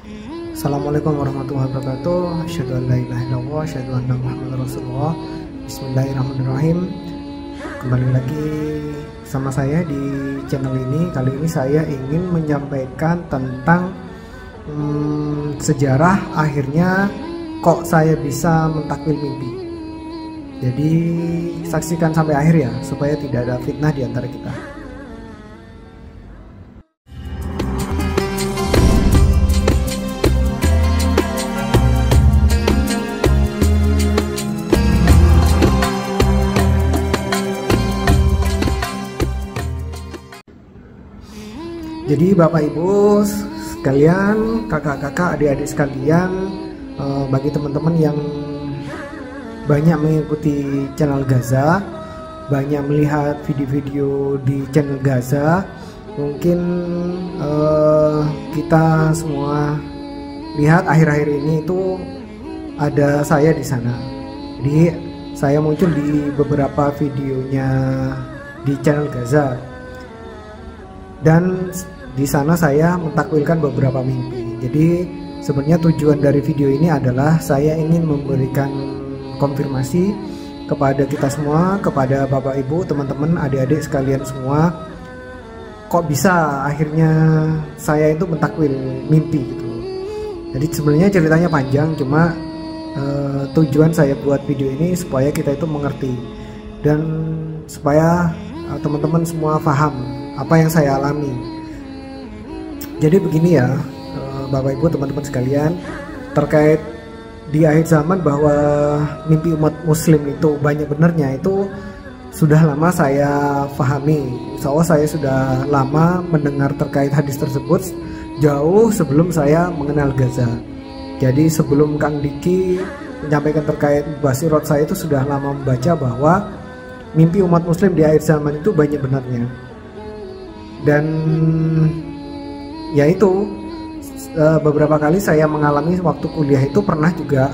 Assalamualaikum warahmatullahi wabarakatuh. Asyhadu an la ilaha illallah, asyhadu anna Muhammadar Rasulullah. Bismillahirrahmanirrahim. Kembali lagi sama saya di channel ini. Kali ini saya ingin menyampaikan tentang sejarah akhirnya kok saya bisa mentakwil mimpi. Jadi saksikan sampai akhir ya, supaya tidak ada fitnah di antara kita. Jadi Bapak Ibu sekalian, kakak-kakak, adik-adik sekalian, bagi teman-teman yang banyak mengikuti channel Gaza, banyak melihat video-video di channel Gaza, mungkin kita semua lihat akhir-akhir ini itu ada saya di sana. Jadi saya muncul di beberapa videonya di channel Gaza, dan di sana saya mentakwilkan beberapa mimpi. Jadi sebenarnya tujuan dari video ini adalah saya ingin memberikan konfirmasi kepada kita semua, kepada Bapak Ibu, teman-teman, adik-adik sekalian semua, kok bisa akhirnya saya itu mentakwil mimpi gitu. Jadi sebenarnya ceritanya panjang, cuma tujuan saya buat video ini supaya kita itu mengerti dan supaya teman-teman semua paham apa yang saya alami. Jadi begini ya, Bapak Ibu, teman-teman sekalian, terkait di akhir zaman bahwa mimpi umat muslim itu banyak benarnya, itu sudah lama saya pahami. Insya Allah saya sudah lama mendengar terkait hadis tersebut jauh sebelum saya mengenal Gaza. Jadi sebelum Kang Diki menyampaikan terkait basirat, saya itu sudah lama membaca bahwa mimpi umat muslim di akhir zaman itu banyak benarnya. Dan yaitu beberapa kali saya mengalami waktu kuliah itu, pernah juga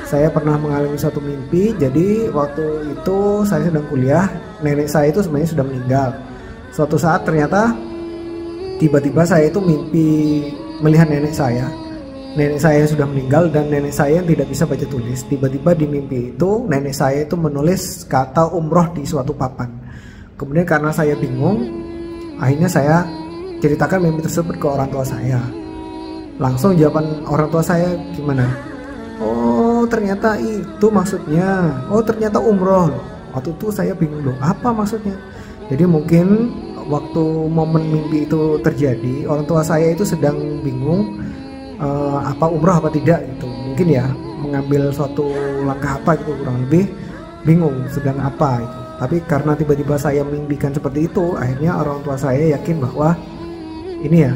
saya pernah mengalami suatu mimpi. Jadi waktu itu saya sedang kuliah, nenek saya itu sebenarnya sudah meninggal. Suatu saat ternyata tiba-tiba saya itu mimpi melihat nenek saya. Nenek saya sudah meninggal dan nenek saya yang tidak bisa baca tulis. Tiba-tiba di mimpi itu nenek saya itu menulis kata umroh di suatu papan. Kemudian karena saya bingung, akhirnya saya ceritakan mimpi tersebut ke orang tua saya. Langsung jawaban orang tua saya gimana? Oh ternyata itu maksudnya. Oh ternyata umroh. Waktu itu saya bingung loh, apa maksudnya? Jadi mungkin waktu momen mimpi itu terjadi, orang tua saya itu sedang bingung apa umroh apa tidak gitu. Mungkin ya mengambil suatu langkah apa gitu, kurang lebih bingung sedang apa itu. Tapi karena tiba-tiba saya mimpikan seperti itu, akhirnya orang tua saya yakin bahwa ini ya,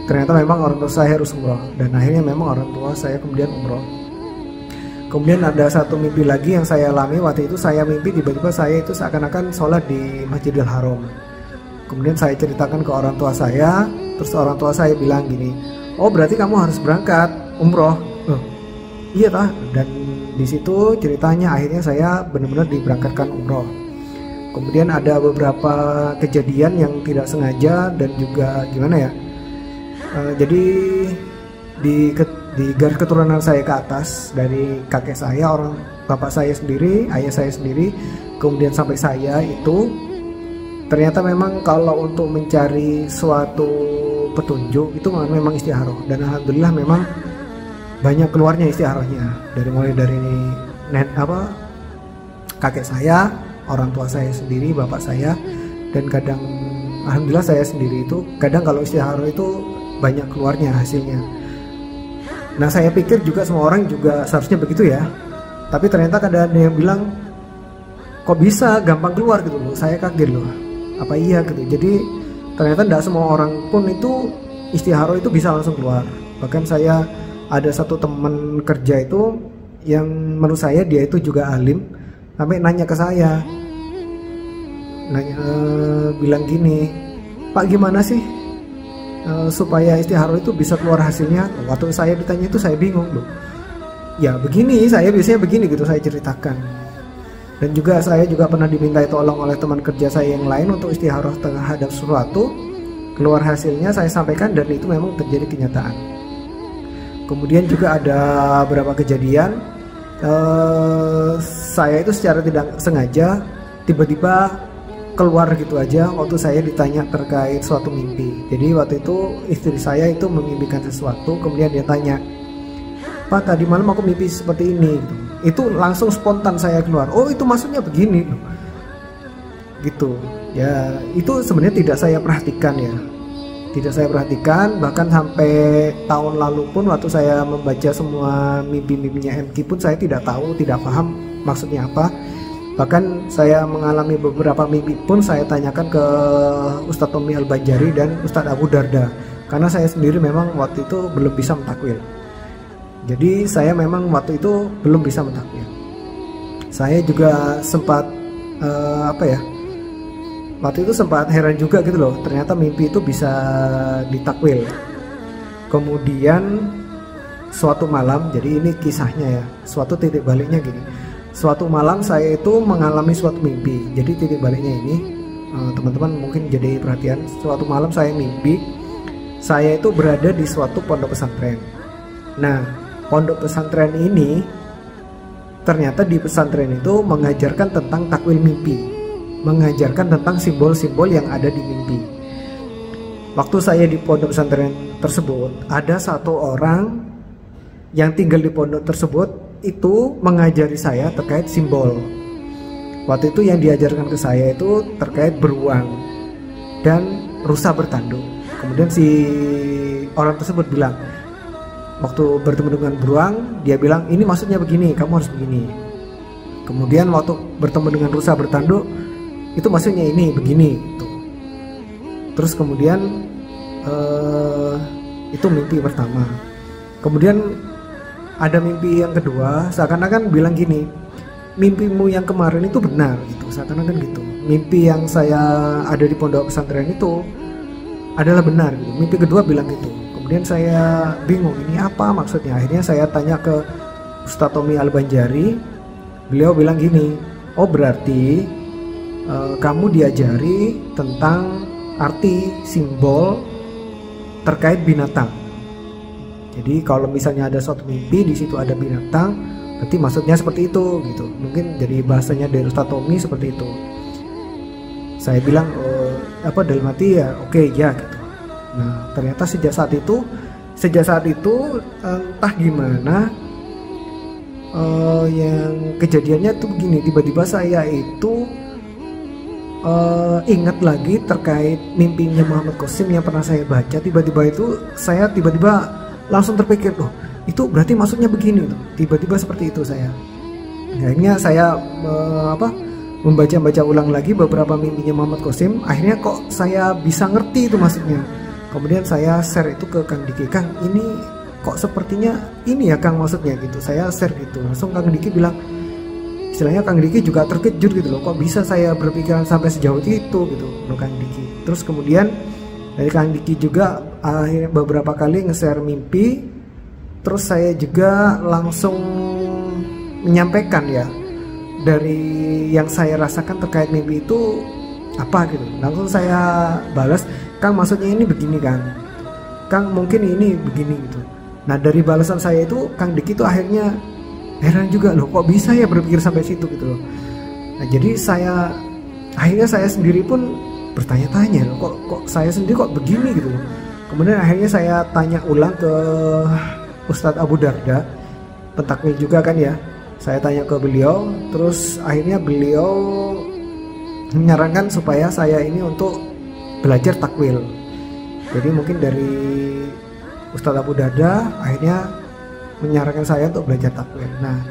ternyata memang orang tua saya harus umroh. Dan akhirnya memang orang tua saya kemudian umroh. Kemudian ada satu mimpi lagi yang saya alami. Waktu itu saya mimpi tiba-tiba saya itu seakan-akan sholat di Masjidil Haram. Kemudian saya ceritakan ke orang tua saya. Terus orang tua saya bilang gini, oh berarti kamu harus berangkat umroh. Iya tah. Dan di situ ceritanya akhirnya saya benar-benar diberangkatkan umroh. Kemudian ada beberapa kejadian yang tidak sengaja dan juga gimana ya, jadi di garis keturunan saya ke atas, dari kakek saya, orang bapak saya sendiri, ayah saya sendiri, kemudian sampai saya itu ternyata memang kalau untuk mencari suatu petunjuk itu memang istikharah. Dan alhamdulillah memang banyak keluarnya istikharahnya, mulai dari kakek saya, orang tua saya sendiri, bapak saya, dan kadang alhamdulillah saya sendiri itu kadang kalau istikharah itu banyak keluarnya hasilnya. Nah saya pikir juga semua orang juga seharusnya begitu ya, tapi ternyata kadang ada yang bilang kok bisa gampang keluar gitu loh. Saya kaget loh, apa iya gitu. Jadi ternyata tidak semua orang pun itu istikharah itu bisa langsung keluar. Bahkan saya ada satu teman kerja itu yang menurut saya dia itu juga alim, sampai nanya ke saya, bilang gini, Pak gimana sih supaya istikharah itu bisa keluar hasilnya? Waktu saya ditanya itu saya bingung loh. Ya begini, saya biasanya begini gitu saya ceritakan. Dan juga saya juga pernah dimintai tolong oleh teman kerja saya yang lain untuk istikharah terhadap sesuatu, keluar hasilnya saya sampaikan dan itu memang terjadi kenyataan. Kemudian juga ada beberapa kejadian saya itu secara tidak sengaja tiba-tiba keluar gitu aja waktu saya ditanya terkait suatu mimpi. Jadi waktu itu istri saya itu memimpikan sesuatu, kemudian dia tanya, "Pak, tadi malam aku mimpi seperti ini," gitu. Itu langsung spontan saya keluar, "Oh, itu maksudnya begini," gitu. Ya, itu sebenarnya tidak saya perhatikan ya. Tidak saya perhatikan, bahkan sampai tahun lalu pun waktu saya membaca semua mimpi-mimpinya MK pun saya tidak tahu, tidak paham maksudnya apa. Bahkan saya mengalami beberapa mimpi pun saya tanyakan ke Ustadz Tommy Al-Banjari dan Ustadz Abu Darda, karena saya sendiri memang waktu itu belum bisa mentakwil. Jadi saya memang waktu itu belum bisa mentakwil. Saya juga sempat waktu itu sempat heran juga gitu loh, ternyata mimpi itu bisa ditakwil. Kemudian suatu malam, jadi ini kisahnya ya, suatu titik baliknya gini. Suatu malam saya itu mengalami suatu mimpi. Jadi titik baliknya ini, teman-teman mungkin jadi perhatian. Suatu malam saya mimpi, saya itu berada di suatu pondok pesantren. Nah, pondok pesantren ini ternyata di pesantren itu mengajarkan tentang takwil mimpi, mengajarkan tentang simbol-simbol yang ada di mimpi. Waktu saya di pondok pesantren tersebut, ada satu orang yang tinggal di pondok tersebut itu mengajari saya terkait simbol. Waktu itu yang diajarkan ke saya itu terkait beruang dan rusa bertanduk. Kemudian si orang tersebut bilang, waktu bertemu dengan beruang, dia bilang, "Ini maksudnya begini, kamu harus begini." Kemudian waktu bertemu dengan rusa bertanduk, itu maksudnya ini begini gitu. Terus kemudian itu mimpi pertama. Kemudian ada mimpi yang kedua, seakan-akan bilang gini, "Mimpimu yang kemarin itu benar," gitu, seakan-akan gitu. Mimpi yang saya ada di pondok pesantren itu adalah benar gitu. Mimpi kedua bilang gitu. Kemudian saya bingung, ini apa maksudnya. Akhirnya saya tanya ke Ustadz Tommy Al-Banjari. Beliau bilang gini, "Oh, berarti kamu diajari tentang arti simbol terkait binatang. Jadi kalau misalnya ada suatu mimpi di situ ada binatang, berarti maksudnya seperti itu gitu." Mungkin jadi bahasanya dari Ustadz Tommy seperti itu. Saya bilang dalam hati ya oke, ya gitu. Nah, ternyata sejak saat itu entah gimana yang kejadiannya tuh begini, tiba-tiba saya itu ingat lagi terkait mimpinya Muhammad Qasim yang pernah saya baca. Tiba-tiba saya langsung terpikir, "Oh, itu berarti maksudnya begini tuh." Tiba-tiba seperti itu saya. Akhirnya saya membaca ulang lagi beberapa mimpinya Muhammad Qasim. Akhirnya kok saya bisa ngerti itu maksudnya. Kemudian saya share itu ke Kang Diki, "Kang, ini kok sepertinya ini ya Kang maksudnya," gitu. Saya share gitu. Langsung Kang Diki bilang, istilahnya Kang Diki juga terkejut gitu loh, kok bisa saya berpikiran sampai sejauh itu gitu loh Kang Diki. Terus kemudian dari Kang Diki juga akhirnya beberapa kali nge-share mimpi. Terus saya juga langsung menyampaikan ya dari yang saya rasakan terkait mimpi itu apa gitu. Langsung saya balas, "Kang, maksudnya ini begini Kang. Kang, mungkin ini begini," gitu. Nah, dari balasan saya itu Kang Diki itu akhirnya heran juga, loh kok bisa ya berpikir sampai situ gitu loh. Nah, jadi akhirnya saya sendiri pun bertanya-tanya, loh kok saya sendiri kok begini gitu loh. Kemudian akhirnya saya tanya ulang ke Ustadz Abu Darda, pentakwil juga kan ya. Saya tanya ke beliau, terus akhirnya beliau menyarankan supaya saya ini untuk belajar takwil. Jadi mungkin dari Ustadz Abu Darda akhirnya menyarankan saya untuk belajar takwil. Nah,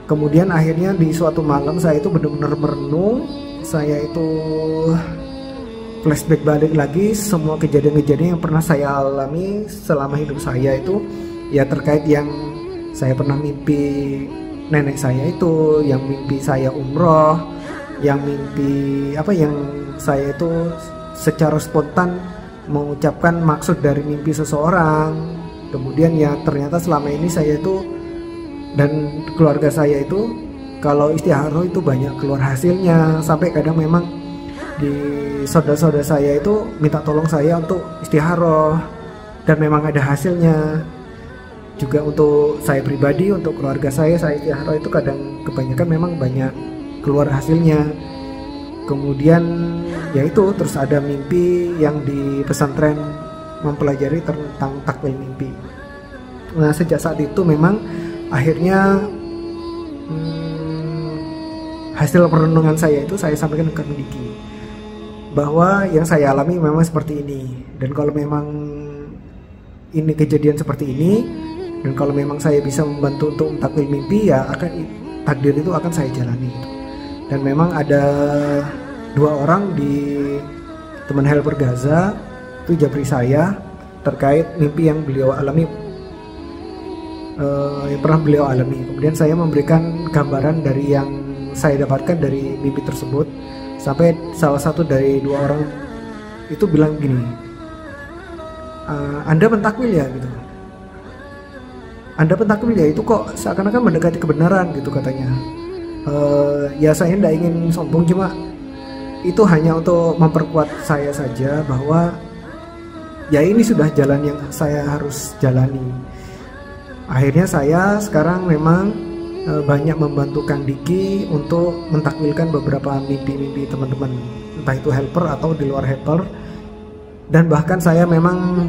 kemudian akhirnya di suatu malam saya itu benar-benar merenung. Saya itu flashback balik lagi semua kejadian-kejadian yang pernah saya alami selama hidup saya itu, ya terkait yang saya pernah mimpi nenek saya itu, yang mimpi saya umroh, yang mimpi yang saya itu secara spontan mengucapkan maksud dari mimpi seseorang. Kemudian ya ternyata selama ini saya itu dan keluarga saya itu kalau istiharoh itu banyak keluar hasilnya, sampai kadang memang di saudara-saudara saya itu minta tolong saya untuk istiharoh dan memang ada hasilnya. juga untuk saya pribadi, untuk keluarga saya istiharah itu kadang kebanyakan memang banyak keluar hasilnya. Kemudian ya itu terus ada mimpi yang di pesantren mempelajari tentang takwil mimpi. Nah sejak saat itu memang akhirnya hasil perenungan saya itu saya sampaikan ke Diki bahwa yang saya alami memang seperti ini, dan kalau memang ini kejadian seperti ini, dan kalau memang saya bisa membantu untuk takwil mimpi, ya akan takdir itu akan saya jalani. Dan memang ada 2 orang di teman helper Gaza itu japri saya terkait mimpi yang beliau alami, yang pernah beliau alami. Kemudian saya memberikan gambaran dari yang saya dapatkan dari mimpi tersebut, sampai salah satu dari 2 orang itu bilang gini, Anda pentakwil ya gitu, Anda pentakwil ya, itu kok seakan-akan mendekati kebenaran gitu katanya. Ya saya tidak ingin sombong, cuma itu hanya untuk memperkuat saya saja bahwa ya ini sudah jalan yang saya harus jalani. Akhirnya saya sekarang memang banyak membantu Kang Diki untuk mentakwilkan beberapa mimpi-mimpi teman-teman, entah itu helper atau di luar helper. Dan bahkan saya memang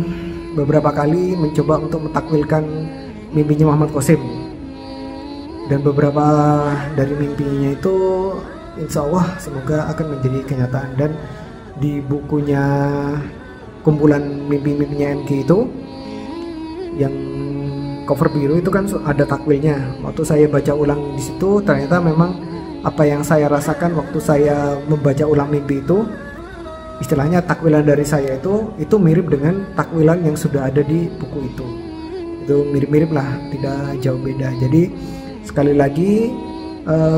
beberapa kali mencoba untuk mentakwilkan mimpinya Muhammad Qasim, dan beberapa dari mimpinya itu insya Allah semoga akan menjadi kenyataan. Dan di bukunya kumpulan mimpi-mimpinya MG itu yang cover biru itu kan ada takwilnya. Waktu saya baca ulang di situ, ternyata memang apa yang saya rasakan waktu saya membaca ulang mimpi itu, istilahnya takwilan dari saya itu mirip dengan takwilan yang sudah ada di buku itu. Itu mirip-mirip lah, tidak jauh beda. Jadi sekali lagi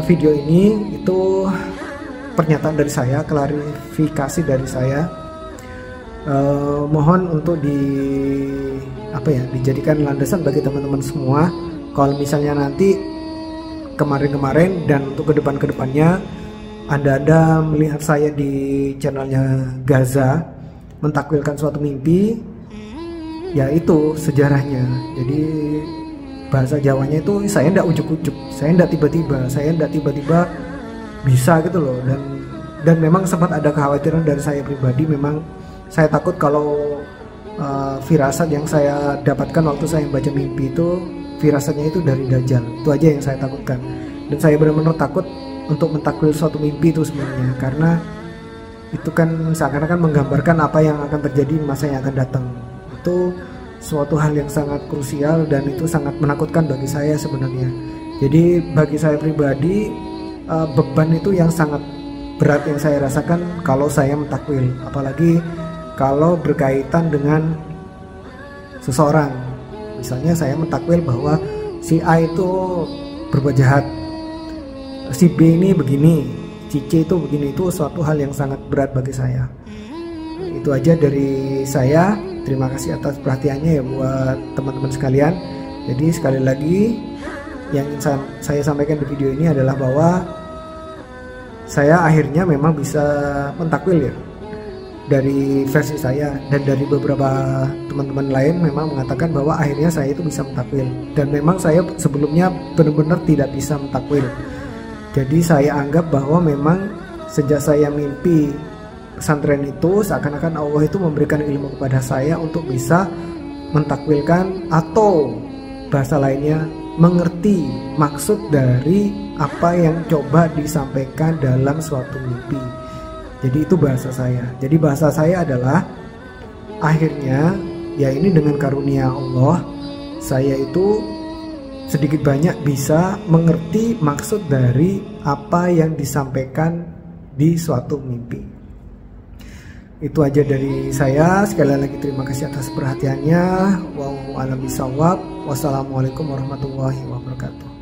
video ini itu pernyataan dari saya, klarifikasi dari saya. Mohon untuk dijadikan landasan bagi teman-teman semua. Kalau misalnya nanti kemarin-kemarin dan untuk kedepannya Anda melihat saya di channelnya Gaza mentakwilkan suatu mimpi, ya itu sejarahnya. Jadi bahasa Jawanya itu saya tidak ujuk-ujuk, saya tidak tiba-tiba bisa gitu loh. Dan memang sempat ada kekhawatiran dari saya pribadi, memang saya takut kalau firasat yang saya dapatkan waktu saya baca mimpi itu, firasatnya itu dari Dajjal. Itu aja yang saya takutkan. Dan saya benar-benar takut untuk mentakwil suatu mimpi itu sebenarnya, karena itu kan seakan-akan menggambarkan apa yang akan terjadi di masa yang akan datang. Itu suatu hal yang sangat krusial dan itu sangat menakutkan bagi saya sebenarnya. Jadi bagi saya pribadi, beban itu yang sangat berat yang saya rasakan kalau saya mentakwil, apalagi kalau berkaitan dengan seseorang. Misalnya saya mentakwil bahwa si A itu berbuat jahat, si B ini begini, si C itu begini, itu suatu hal yang sangat berat bagi saya. Itu aja dari saya. Terima kasih atas perhatiannya ya buat teman-teman sekalian. Jadi sekali lagi yang ingin saya sampaikan di video ini adalah bahwa saya akhirnya memang bisa mentakwil ya, dari versi saya. Dan dari beberapa teman-teman lain memang mengatakan bahwa akhirnya saya itu bisa mentakwil. Dan memang saya sebelumnya benar-benar tidak bisa mentakwil. Jadi saya anggap bahwa memang sejak saya mimpi pesantren itu, seakan-akan Allah itu memberikan ilmu kepada saya untuk bisa mentakwilkan, atau bahasa lainnya mengerti maksud dari apa yang coba disampaikan dalam suatu mimpi. Jadi itu bahasa saya. Jadi bahasa saya adalah akhirnya ya ini dengan karunia Allah, saya itu sedikit banyak bisa mengerti maksud dari apa yang disampaikan di suatu mimpi. Itu aja dari saya. Sekali lagi terima kasih atas perhatiannya. Wallahu a'lam bishawab. Wassalamualaikum warahmatullahi wabarakatuh.